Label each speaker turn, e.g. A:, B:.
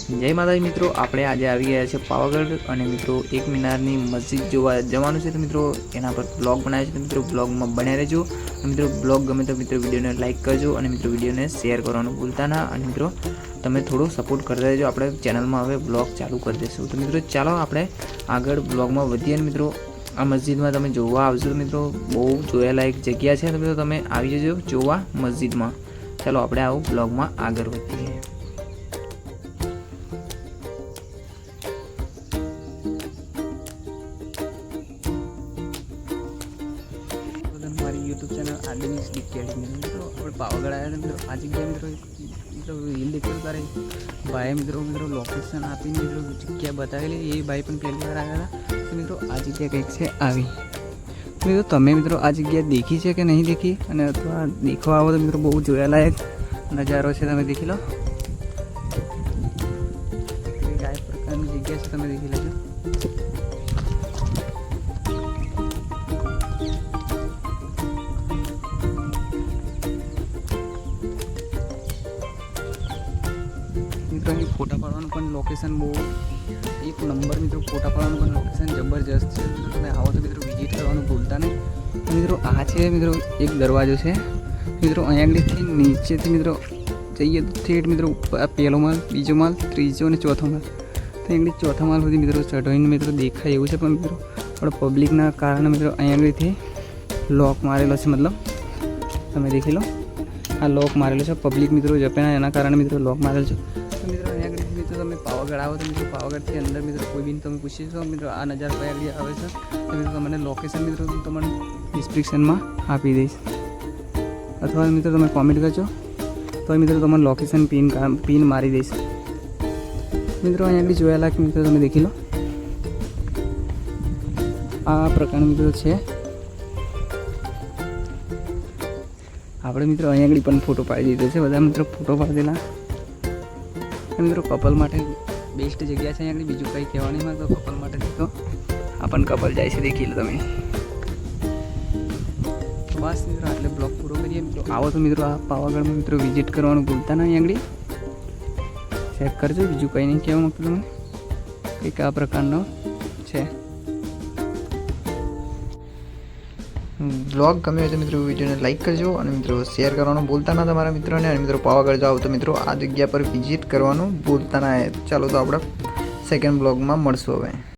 A: જય માતાજી મિત્રો, આપણે આજે આવી ગયા છે પાવાગઢ અને મિત્રો એક મિનારની મસ્જિદ જોવા જવાનું છે. તો મિત્રો એના પર બ્લોગ બનાવ્યો છે. તો મિત્રો બ્લોગમાં બન્યા રહેજો. મિત્રો બ્લોગ ગમે તો મિત્રો વિડીયોને લાઇક કરજો અને મિત્રો વિડીયોને શેર કરવાનું ભૂલતા ના. અને મિત્રો તમે થોડો સપોર્ટ કરતા રહેજો. આપણે ચેનલમાં હવે બ્લોગ ચાલુ કરી દઈશું. તો મિત્રો ચાલો આપણે આગળ બ્લોગમાં વધીએ. અને મિત્રો આ મસ્જિદમાં તમે જોવા આવશો તો મિત્રો બહુ જોયાલાયક જગ્યા છે. તો મિત્રો તમે આવી જજો જોવા મસ્જિદમાં. ચાલો આપણે આવું બ્લોગમાં આગળ વધીએ. यूट्यूब चैनल आदिनी स्पीक मित्रों और पावागढ़ आया मित्रों आज जगह मित्रों रील देखते तारे भाई मित्रों लोकेशन आप मित्रों जगह बताएली ये भाई पहली बार आया था. तो मित्रों आ जगह कईक से आई मित्रों तमे मित्रों आ जगह देखी है कि नहीं देखी अने अथवा देखवा आओ तो मित्रों बहुत जोयालायक नजारो है. तमे देखी लो काय प्रकार की जगह है तमे देखी लेजो. मित्रों फोटा पाड़वानुं लोकेशन बहुत एक नंबर. मित्रों फोटा पाड़वानुं लोकेशन जबरदस्त है. तमे आओ तो मित्रों विजिट करवानुं भूलता नहीं. मित्रों आ है मित्रों एक दरवाजो है. मित्रों अहीं आगळथी नीचेथी मित्रों जईए तो ठेठ मित्रों पहलो माल बीजो माल तीजो और चौथो माल. तो अहीं चौथा माल सुधी मित्रों चढ़ाईने मित्रों देखाय एवुं छे. पण मित्रों थोड़ा पब्लिकना कारणे मित्रों अहीं आगळथी लॉक मारेलो छे. मतलब तमे देखी लो आ लॉक मारेलो छे. पब्लिक मित्रों जपे ना एना कारणे मित्रों लॉक मारेलो छे. तो मित्रों अहीं आगळ मित्रों तमे पावागढ़ आओ तो मित्रों पावागढ़ अंदर मित्रों कोई भी तमे पूछी शको मित्रों आ नजारा कई आगे आवे छे. तो मित्रों तमने लोकेशन मित्रों तमने डिस्क्रिप्शन में आपी दईश अथवा मित्रों तमे कॉमेंट करजो तो मित्रों तमने लोकेशन पिन मारी दईश. मित्रों अहीं आगळ जोयाला कि मित्रों तमे देखी लो आ प्रकार मित्रों है. આપણે મિત્રો અહીં આગળ પણ ફોટો પાડી દીધો છે. બધા મિત્રો ફોટો પાડેલા. મિત્રો કપલ માટે બેસ્ટ જગ્યા છે અહીં આગળ. બીજું કંઈ કહેવા નહીં માંગતો કપલ માટે. તો આ પણ કપલ જાય છે દેખી લો તમે. બસ મિત્રો આટલે બ્લોગ પૂરો કરીએ. મિત્રો આવો તો મિત્રો આ પાવાગઢમાં મિત્રો વિઝિટ કરવાનું ભૂલતા નહીં. અહીં આગળ ચેક કરજો. બીજું કંઈ નહીં કહેવા માંગતો તમને કંઈક આ પ્રકારનો છે. ब्लॉग गमे तो मित्रों वीडियो ने लाइक करजो और मित्रों शेर करवानुं भूलता ना तमारा मित्रों ने. मित्रों पावागढ़ जाओ तो मित्रों आ जग्या पर विजिट करवानुं भूलता ना. चलो तो आपणे सेकंड ब्लॉग में मळशुं हवे.